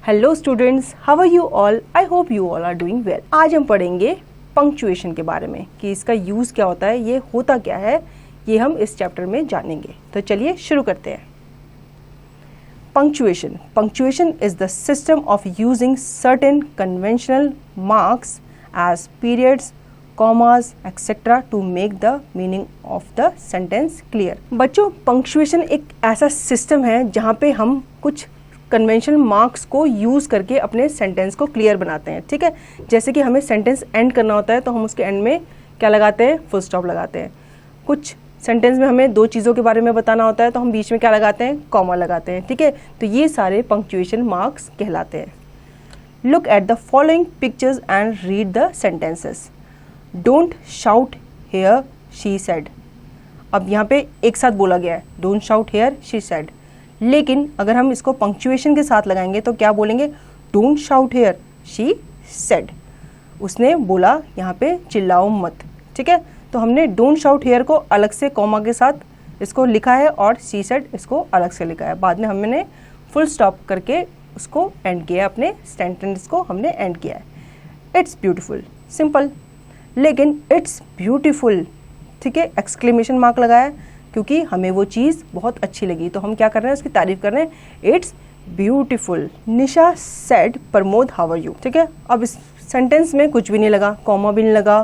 Hello students, how are you all? I hope you all are doing well. आज हम पढ़ेंगे punctuation के बारे में कि इसका यूज़ क्या होता है, ये होता क्या है, ये हम इस चैप्टर में जानेंगे। तो चलिए शुरू करते हैं। Punctuation is the system of using certain conventional marks as periods, commas, etc. to make the meaning of the sentence clear। बच्चों, पंक्चुएशन एक ऐसा सिस्टम है जहाँ पे हम कुछ कन्वेंशनल मार्क्स को यूज़ करके अपने सेंटेंस को क्लियर बनाते हैं। ठीक है, जैसे कि हमें सेंटेंस एंड करना होता है तो हम उसके एंड में क्या लगाते हैं? फुल स्टॉप लगाते हैं। कुछ सेंटेंस में हमें दो चीज़ों के बारे में बताना होता है तो हम बीच में क्या लगाते हैं? कॉमा लगाते हैं। ठीक है, तो ये सारे पंक्चुएशन मार्क्स कहलाते हैं। Look at the following pictures and read the sentences. Don't shout here she said. अब यहाँ पे एक साथ बोला गया है, don't shout here she said, लेकिन अगर हम इसको पंक्चुएशन के साथ लगाएंगे तो क्या बोलेंगे? Don't shout here she said. उसने बोला यहाँ पे चिल्लाओ मत। ठीक है, तो हमने डोंट शाउट हेयर को अलग से कॉमा के साथ इसको लिखा है और शी सेड इसको अलग से लिखा है। बाद में हमने फुल स्टॉप करके उसको एंड किया, अपने सेंटेंस को हमने एंड किया है। इट्स ब्यूटीफुल, सिंपल, लेकिन इट्स ब्यूटीफुल, ठीक है, एक्सक्लेमेशन मार्क लगाया क्योंकि हमें वो चीज़ बहुत अच्छी लगी, तो हम क्या कर रहे हैं? उसकी तारीफ कर रहे हैं। It's beautiful. Nisha said Pramod how are you. ठीक है, अब इस सेंटेंस में कुछ भी नहीं लगा, कॉमा भी नहीं लगा,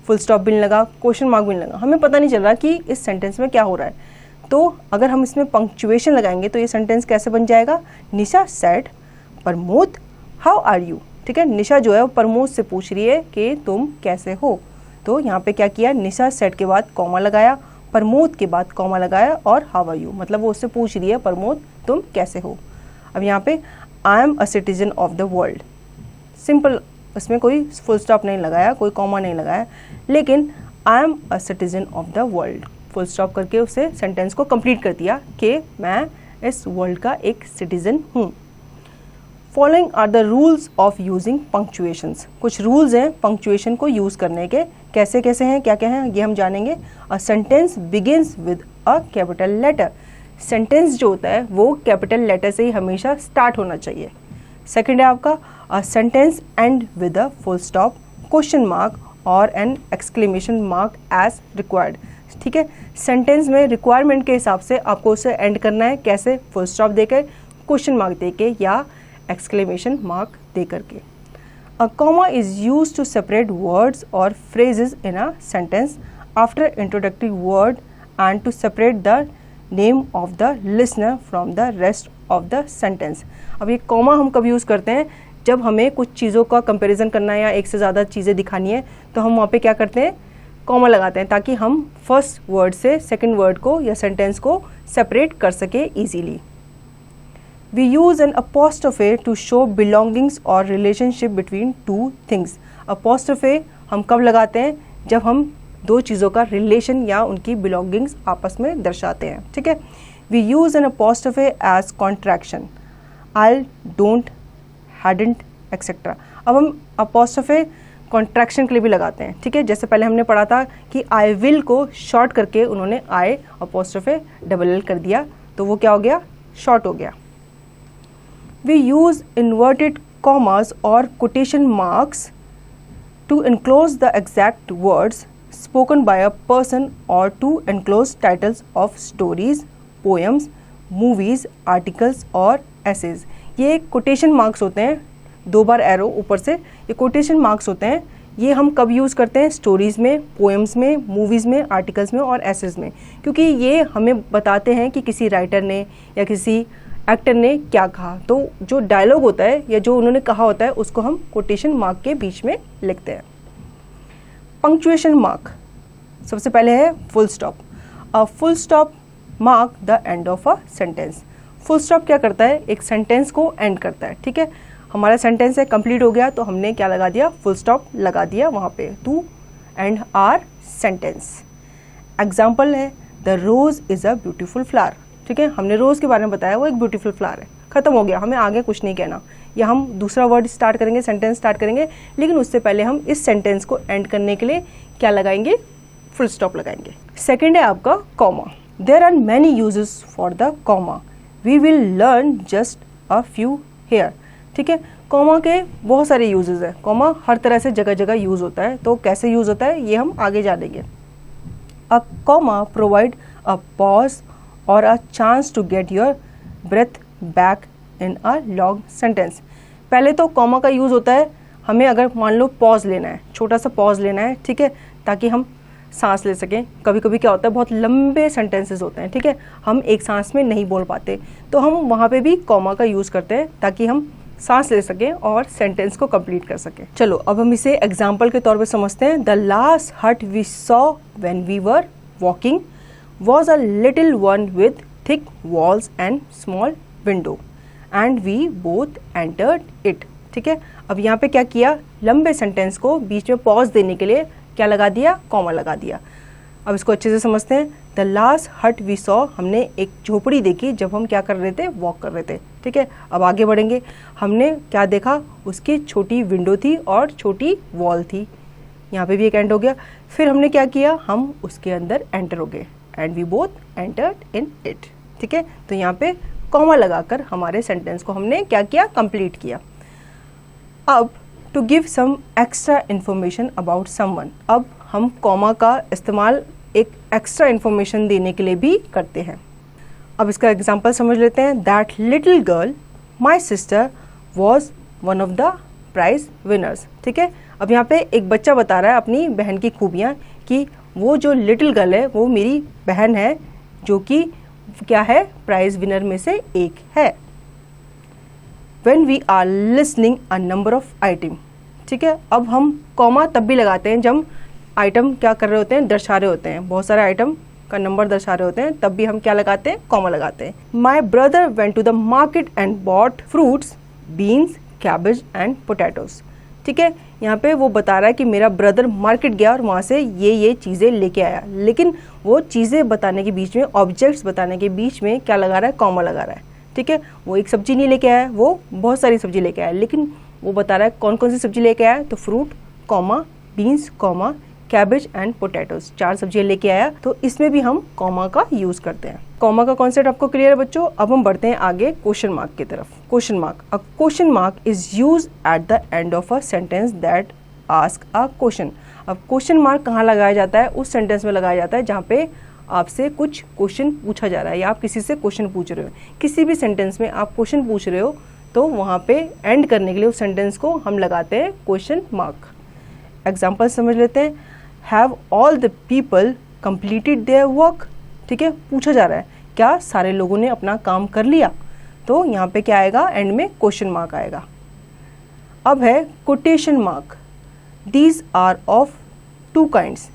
फुल स्टॉप भी नहीं लगा, क्वेश्चन मार्क भी नहीं लगा, हमें पता नहीं चल रहा कि इस सेंटेंस में क्या हो रहा है। तो अगर हम इसमें पंक्चुएशन लगाएंगे तो ये सेंटेंस कैसे बन जाएगा? Nisha said Pramod how are you. ठीक है, निशा जो है वो प्रमोद से पूछ रही है कि तुम कैसे हो। तो यहाँ पे क्या किया? निशा सेड के बाद कॉमा लगाया, प्रमोद के बाद कॉमा लगाया और हाउ आर यू, मतलब वो उससे पूछ रही है प्रमोद तुम कैसे हो। अब यहाँ पे I am a citizen of the world, simple, उसमें कोई फुल स्टॉप नहीं लगाया, कोई कॉमा नहीं लगाया, लेकिन I am a citizen of the world full stop करके उसे सेंटेंस को कंप्लीट कर दिया कि मैं इस वर्ल्ड का एक सिटीजन हूँ। Following are the rules of using punctuations. कुछ रूल्स हैं पंक्चुएशन को यूज़ करने के, कैसे कैसे हैं, क्या क्या हैं, ये हम जानेंगे। A sentence begins with a capital letter. Sentence जो होता है वो कैपिटल लेटर से ही हमेशा स्टार्ट होना चाहिए। सेकंड है आपका a sentence end with a full stop, question mark और an exclamation mark as required. ठीक है, सेंटेंस में रिक्वायरमेंट के हिसाब से आपको उसे एंड करना है, कैसे? फुल स्टॉप देकर, क्वेश्चन मार्क देके या एक्सक्लेमेशन मार्क दे करके। A comma is used to separate words or phrases in a sentence after introductory word and to separate the name of the listener from the rest of the sentence। अब ये comma हम कब use करते हैं? जब हमें कुछ चीज़ों का कंपैरिजन करना है या एक से ज़्यादा चीज़ें दिखानी है तो हम वहाँ पे क्या करते हैं? कॉमा लगाते हैं, ताकि हम फर्स्ट वर्ड से सेकंड वर्ड को या सेंटेंस को सेपरेट कर सके easily. We use an apostrophe to show belongings or relationship between two things। apostrophe हम कब लगाते हैं? जब हम दो चीज़ों का रिलेशन या उनकी belongings आपस में दर्शाते हैं। ठीक है, we use an apostrophe as contraction, I'll, don't, hadn't, etc। अब हम apostrophe कॉन्ट्रैक्शन के लिए भी लगाते हैं। ठीक है, जैसे पहले हमने पढ़ा था कि I will को शॉर्ट करके उन्होंने I apostrophe double L कर दिया, तो वो क्या हो गया? शॉर्ट हो गया। We use inverted commas or quotation marks to enclose the exact words spoken by a person or to enclose titles of stories, poems, movies, articles और essays। ये quotation marks होते हैं, दो बार एरो ऊपर से, ये quotation marks होते हैं। ये हम कब यूज़ करते हैं? स्टोरीज़ में, पोएम्स में, मूवीज़ में, आर्टिकल्स में और एसेज में, क्योंकि ये हमें बताते हैं कि किसी राइटर ने या किसी एक्टर ने क्या कहा। तो जो डायलॉग होता है या जो उन्होंने कहा होता है उसको हम कोटेशन मार्क के बीच में लिखते हैं। पंक्चुएशन मार्क, सबसे पहले है full stop. A full stop mark the end of a sentence. Full stop क्या करता है? एक सेंटेंस को एंड करता है। ठीक है, हमारा सेंटेंस है कंप्लीट हो गया तो हमने क्या लगा दिया? फुल स्टॉप लगा दिया वहाँ पे, to end our sentence. Example है the rose is a beautiful flower. ठीक है, हमने रोज़ के बारे में बताया, वो एक ब्यूटीफुल फ्लावर है, ख़त्म हो गया, हमें आगे कुछ नहीं कहना। या हम दूसरा वर्ड स्टार्ट करेंगे, सेंटेंस स्टार्ट करेंगे, लेकिन उससे पहले हम इस सेंटेंस को एंड करने के लिए क्या लगाएंगे? फुल स्टॉप लगाएंगे। सेकेंड है आपका comma. There are many uses for the comma, we will learn just a few here. ठीक है। कॉमा के बहुत सारे यूजेस हैं, कॉमा हर तरह से जगह जगह यूज़ होता है, तो कैसे यूज़ होता है ये हम आगे जानेंगे। A comma provide a pause और a chance to get your breath back in a long sentence. पहले तो कॉमा का यूज़ होता है हमें अगर मान लो पॉज लेना है, छोटा सा पॉज लेना है, ठीक है, ताकि हम सांस ले सकें। कभी कभी क्या होता है बहुत लंबे सेंटेंसेस होते हैं, ठीक है, हम एक सांस में नहीं बोल पाते, तो हम वहाँ पे भी कॉमा का यूज़ करते हैं ताकि हम सांस ले सकें और सेंटेंस को कंप्लीट कर सकें। चलो अब हम इसे एग्जाम्पल के तौर पे समझते हैं। The last hut we saw when we were walking was a little one with thick walls and small window and we both entered it. ठीक है, अब यहाँ पे क्या किया, लंबे सेंटेंस को बीच में पॉज देने के लिए क्या लगा दिया, कॉमा लगा दिया। अब इसको अच्छे से समझते हैं। The last hut we saw, हमने एक झोपड़ी देखी जब हम क्या कर रहे थे, वॉक कर रहे थे। ठीक है, अब आगे बढ़ेंगे। हमने क्या देखा, उसकी छोटी विंडो थी और छोटी वॉल थी। यहाँ पे भी एक एंड हो गया। फिर हमने क्या किया, हम उसके अंदर एंटर हो गए and we both entered in it. ठीक है, तो यहाँ पे कॉमा लगाकर हमारे सेंटेंस को हमने क्या किया, कंप्लीट किया। अब to give some extra information about someone, अब हम कॉमा का इस्तेमाल एक एक्स्ट्रा इन्फॉर्मेशन देने के लिए भी करते हैं। अब इसका एग्जांपल समझ लेते हैं। That little girl my sister was one of the prize winners. ठीक है, अब यहाँ पे एक बच्चा बता रहा है अपनी बहन की खूबियाँ कि वो जो लिटिल गर्ल है वो मेरी बहन है जो कि क्या है, प्राइज विनर में से एक है। When we are listening a number of item, ठीक है, अब हम कॉमा तब भी लगाते हैं जब आइटम क्या कर रहे होते हैं, दर्शा रहे होते हैं, बहुत सारे आइटम का नंबर दर्शा रहे होते हैं, तब भी हम क्या लगाते हैं, कॉमा लगाते हैं। My brother went to the market and bought fruits, beans, cabbage and potatoes। ठीक है, यहाँ पे वो बता रहा है कि मेरा ब्रदर मार्केट गया और वहाँ से ये चीज़ें लेके आया, लेकिन वो चीज़ें बताने के बीच में, ऑब्जेक्ट्स बताने के बीच में क्या लगा रहा है, कॉमा लगा रहा है। ठीक है, वो एक सब्जी नहीं लेके आया, वो बहुत सारी सब्जी लेके आया, लेकिन वो बता रहा है कौन कौन सी सब्जी लेके आया, तो fruit comma beans comma cabbage and potatoes, 4 सब्जियां लेके आया। तो इसमें भी हम कॉमा का यूज करते हैं। कॉमा का कॉन्सेप्ट आपको क्लियर है बच्चों। अब हम बढ़ते हैं आगे क्वेश्चन मार्क की तरफ। Question mark, a question mark is use at the end of a sentence that ask a question. अब क्वेश्चन मार्क कहाँ लगाया जाता है, उस सेंटेंस में लगाया जाता है जहाँ पे आपसे कुछ क्वेश्चन पूछा जा रहा है या आप किसी से क्वेश्चन पूछ रहे हो। किसी भी सेंटेंस में आप क्वेश्चन पूछ रहे हो तो वहाँ पे एंड करने के लिए उस सेंटेंस को हम लगाते हैं क्वेश्चन मार्क। एग्जाम्पल समझ लेते हैं। Have all the people completed their work. ठीक है, पूछा जा रहा है क्या सारे लोगों ने अपना काम कर लिया, तो यहाँ पे क्या आएगा, एंड में क्वेश्चन मार्क आएगा। अब है quotation mark. These are of 2 kinds.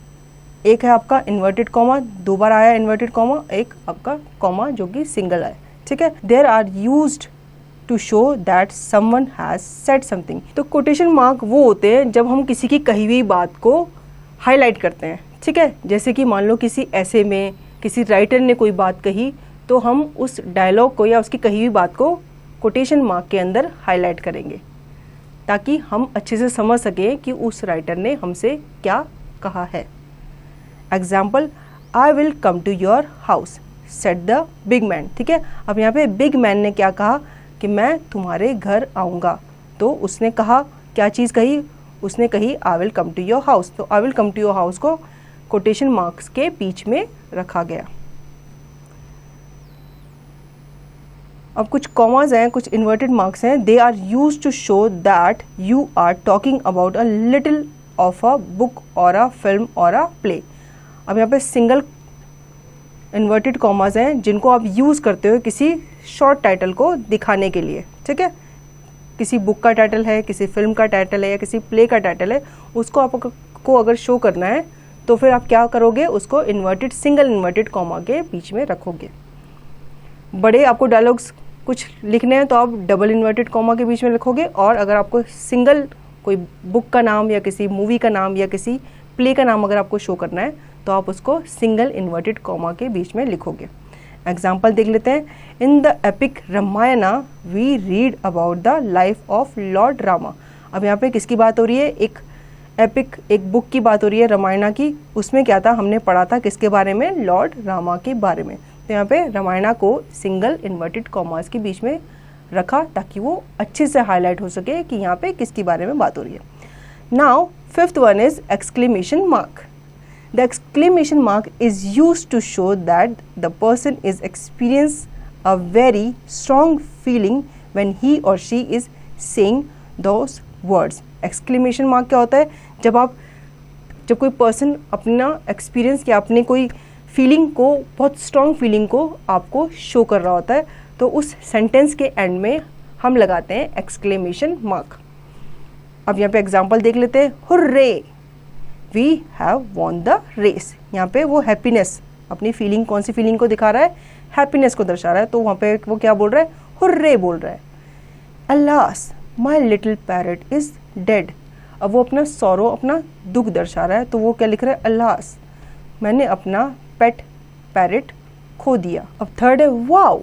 एक है आपका इन्वर्टेड कॉमा, 2 बार आया इन्वर्टेड कॉमा, एक आपका कॉमा जो कि सिंगल है। ठीक है, there are used to show that someone has said something. तो कोटेशन मार्क वो होते हैं जब हम किसी की कही हुई बात को हाईलाइट करते हैं। ठीक है, जैसे कि मान लो किसी ऐसे में किसी राइटर ने कोई बात कही, तो हम उस डायलॉग को या उसकी कही हुई बात को कोटेशन मार्क के अंदर हाईलाइट करेंगे ताकि हम अच्छे से समझ सकें कि उस राइटर ने हमसे क्या कहा है। Example, I will come to your house said the big man. ठीक है, अब यहाँ पे बिग मैन ने क्या कहा कि मैं तुम्हारे घर आऊँगा, तो उसने कहा क्या चीज़ कही, उसने कही I will come to your house. तो I will come to your house को कोटेशन मार्क्स के बीच में रखा गया। अब कुछ कॉमास हैं, कुछ इन्वर्टेड मार्क्स हैं। They are used to show that you are talking about a little of a book और अ फिल्म और अ प्ले। अब यहाँ पे सिंगल इन्वर्टेड कॉमास हैं जिनको आप यूज़ करते हो किसी शॉर्ट टाइटल को दिखाने के लिए। ठीक है, किसी बुक का टाइटल है, किसी फिल्म का टाइटल है या किसी प्ले का टाइटल है, उसको आपको अगर शो करना है तो फिर आप क्या करोगे, उसको इन्वर्टेड सिंगल इन्वर्टेड कॉमा के बीच में रखोगे। बड़े आपको डायलॉग्स कुछ लिखने हैं तो आप डबल इन्वर्टेड कॉमा के बीच में लिखोगे, और अगर आपको सिंगल कोई बुक का नाम या किसी मूवी का नाम या किसी प्ले का नाम अगर आपको शो करना है तो आप उसको सिंगल इन्वर्टेड कॉमा के बीच में लिखोगे। एग्जाम्पल देख लेते हैं। In the epic Ramayana we read about the life of lord Rama. अब यहाँ पे किसकी बात हो रही है, एक एपिक, एक बुक की बात हो रही है रामायणा की। उसमें क्या था, हमने पढ़ा था किसके बारे में, लॉर्ड रामा के बारे में। तो यहाँ पे रामायणा को सिंगल इन्वर्टेड कॉमास के बीच में रखा ताकि वो अच्छे से हाईलाइट हो सके कि यहाँ पे किसके बारे में बात हो रही है. Now fifth one is exclamation mark. The exclamation mark is used to show that the person is experiencing a very strong feeling when he or she is saying those words. Exclamation mark क्या होता है? जब कोई person अपना experience या अपने कोई feeling को, बहुत स्ट्रॉन्ग फीलिंग को आपको शो कर रहा होता है, तो उस सेंटेंस के एंड में हम लगाते हैं एक्सक्लेमेशन मार्क. अब यहाँ पे एग्जाम्पल देख लेते हैं. Hurray, we have won the race. यहाँ पे वो हैप्पीनेस, अपनी फीलिंग, कौन सी फीलिंग को दिखा रहा है? हैप्पीनेस को दर्शा रहा है. तो वहाँ पे वो क्या बोल रहा है? हुर्रे बोल रहा है. Alas, my little parrot is dead. अब वो अपना सौरो, अपना दुख दर्शा रहा है, तो वो क्या लिख रहा है? अलास, मैंने अपना पेट पैरट खो दिया. अब थर्ड है wow,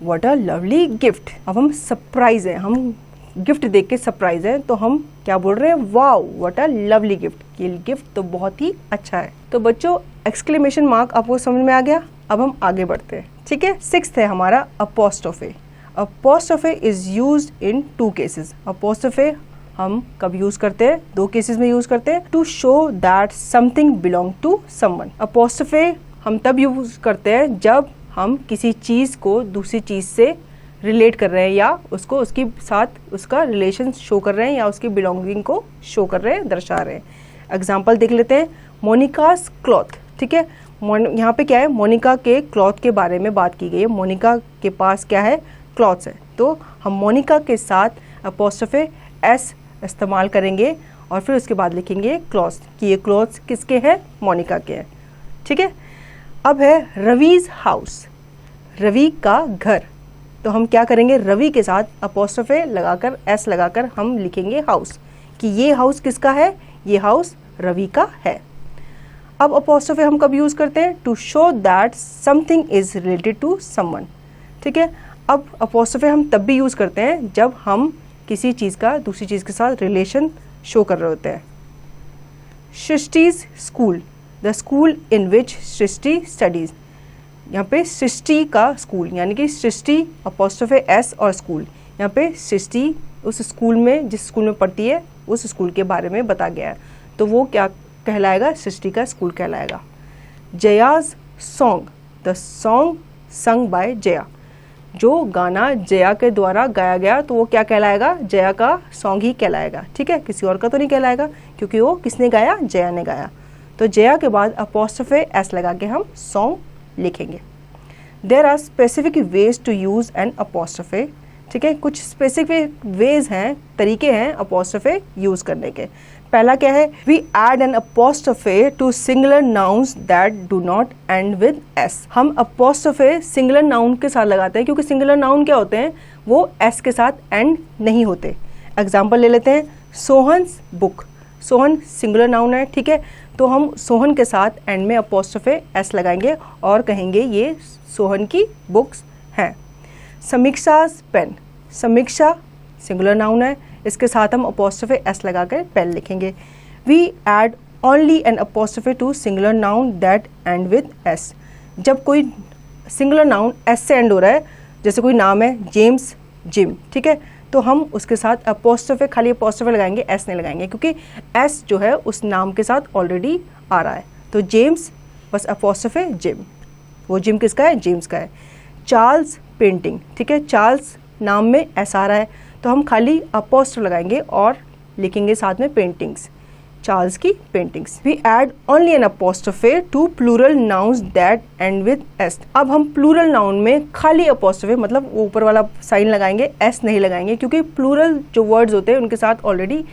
what a lovely gift. अब हम सरप्राइज हैं, हम गिफ्ट देख के सरप्राइज है, तो हम क्या बोल रहे हैं? Wow, what a lovely gift. ये गिफ्ट तो बहुत ही अच्छा है. तो बच्चों, एक्सक्लेमेशन मार्क आपको समझ में आ गया. अब हम आगे बढ़ते हैं. ठीक है. सिक्स्थ है हमारा apostrophe. Apostrophe is used in 2 cases. Apostrophe हम कब यूज करते हैं? 2 केसेस में यूज करते हैं. To show that something belong to someone. Apostrophe हम तब यूज करते हैं जब हम किसी चीज को दूसरी चीज से रिलेट कर रहे हैं, या उसको उसके साथ उसका रिलेशन शो कर रहे हैं, या उसकी बिलोंगिंग को शो कर रहे हैं, दर्शा रहे हैं. एग्जाम्पल देख लेते हैं. मोनिकास क्लॉथ. ठीक है. यहाँ पे क्या है? मोनिका के क्लॉथ के बारे में बात की गई है. मोनिका के पास क्या है? क्लॉथ्स है. तो हम मोनिका के साथ अपोस्ट्रोफे एस इस्तेमाल करेंगे और फिर उसके बाद लिखेंगे क्लॉथ्स, कि ये क्लॉथ्स किसके हैं? मोनिका के हैं. ठीक है. अब है रवीज हाउस. रवि का घर. तो हम क्या करेंगे? रवि के साथ अपोस्ट्रोफे लगाकर, एस लगाकर हम लिखेंगे हाउस, कि ये हाउस किसका है? ये हाउस रवि का है. अब अपोस्ट्रोफे हम कब यूज करते हैं? To show that something is related to someone. ठीक है. अब अपोस्ट्रोफे हम तब भी यूज करते हैं जब हम किसी चीज का दूसरी चीज के साथ रिलेशन शो कर रहे होते हैं. Srishti's school. The school in which Srishti studies. यहाँ पे सृष्टि का स्कूल, यानी कि सृष्टि अपोस्ट्रोफे एस और स्कूल. यहाँ पे सृष्टि उस स्कूल में, जिस स्कूल में पढ़ती है, उस स्कूल के बारे में बता गया है, तो वो क्या कहलाएगा? सृष्टि का स्कूल कहलाएगा. Jaya's song. The song sung by Jaya. जो गाना जया के द्वारा गाया गया, तो वो क्या कहलाएगा? जया का सॉन्ग ही कहलाएगा. ठीक है. किसी और का तो नहीं कहलाएगा, क्योंकि वो किसने गाया? जया ने गाया. तो जया के बाद अपोस्ट्रोफे एस लगा के हम सॉन्ग लिखेंगे. There are specific ways to use an apostrophe. ठीक है. कुछ स्पेसिफिक वेज हैं, तरीके हैं अपोस्ट्रोफे यूज करने के. पहला क्या है? We add an apostrophe to singular nouns that do not end with S. हम अपोस्ट्रोफे सिंगुलर नाउन के साथ लगाते हैं, क्योंकि सिंगुलर नाउन क्या होते हैं? वो एस के साथ एंड नहीं होते. एग्जाम्पल ले लेते हैं. Sohan's book. Sohan singular noun है. ठीक है. तो हम सोहन के साथ एंड में अपोस्ट्रोफे एस लगाएंगे और कहेंगे ये सोहन की बुक्स हैं. Samiksha's pen. Samiksha singular noun है, इसके साथ हम अपोस्ट्रोफे एस लगाकर पेन लिखेंगे. We add only an apostrophe to singular noun that end with S. जब कोई सिंगुलर नाउन एस से एंड हो रहा है, जैसे कोई नाम है जेम्स, जिम. ठीक है. तो हम उसके साथ अपोस्ट्रोफे, खाली अपोस्ट्रोफे लगाएंगे, एस नहीं लगाएंगे, क्योंकि एस जो है उस नाम के साथ ऑलरेडी आ रहा है. तो जेम्स बस अपोस्ट्रोफे जिम. वो जिम किसका है? जेम्स का है. Charles painting. ठीक है. चार्ल्स नाम में एस आ रहा है, तो हम खाली अपोस्ट्रोफे लगाएंगे और लिखेंगे साथ में पेंटिंग्स, चार्ल्स की paintings. We add only an apostrophe to plural nouns that end with S. अब हम प्लूरल नाउन में खाली अपोस्ट्रोफे, मतलब ऊपर वाला साइन लगाएंगे, एस नहीं लगाएंगे, क्योंकि प्लूरल जो वर्ड्स होते हैं उनके साथ ऑलरेडी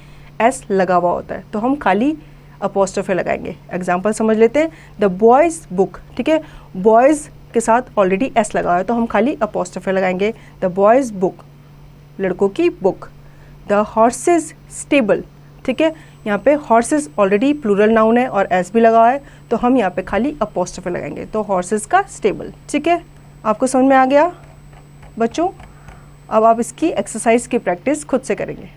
एस लगा हुआ होता है. तो हम खाली अपोस्ट्रोफे लगाएंगे. एग्जाम्पल समझ लेते हैं. The boys book. ठीक है. बॉयज़ के साथ ऑलरेडी एस लगा हुआ है, तो हम खाली अपोस्ट्रोफे लगाएंगे. द बॉयज़ बुक, लड़कों की बुक. The horse's stable. ठीक है. यहाँ पे हॉर्सेस ऑलरेडी प्लूरल नाउन है और एस भी लगा हुआ है, तो हम यहाँ पे खाली अपोस्ट्रोफे लगाएंगे. तो हॉर्सेस का स्टेबल. ठीक है. आपको समझ में आ गया बच्चों? अब आप इसकी एक्सरसाइज की प्रैक्टिस खुद से करेंगे.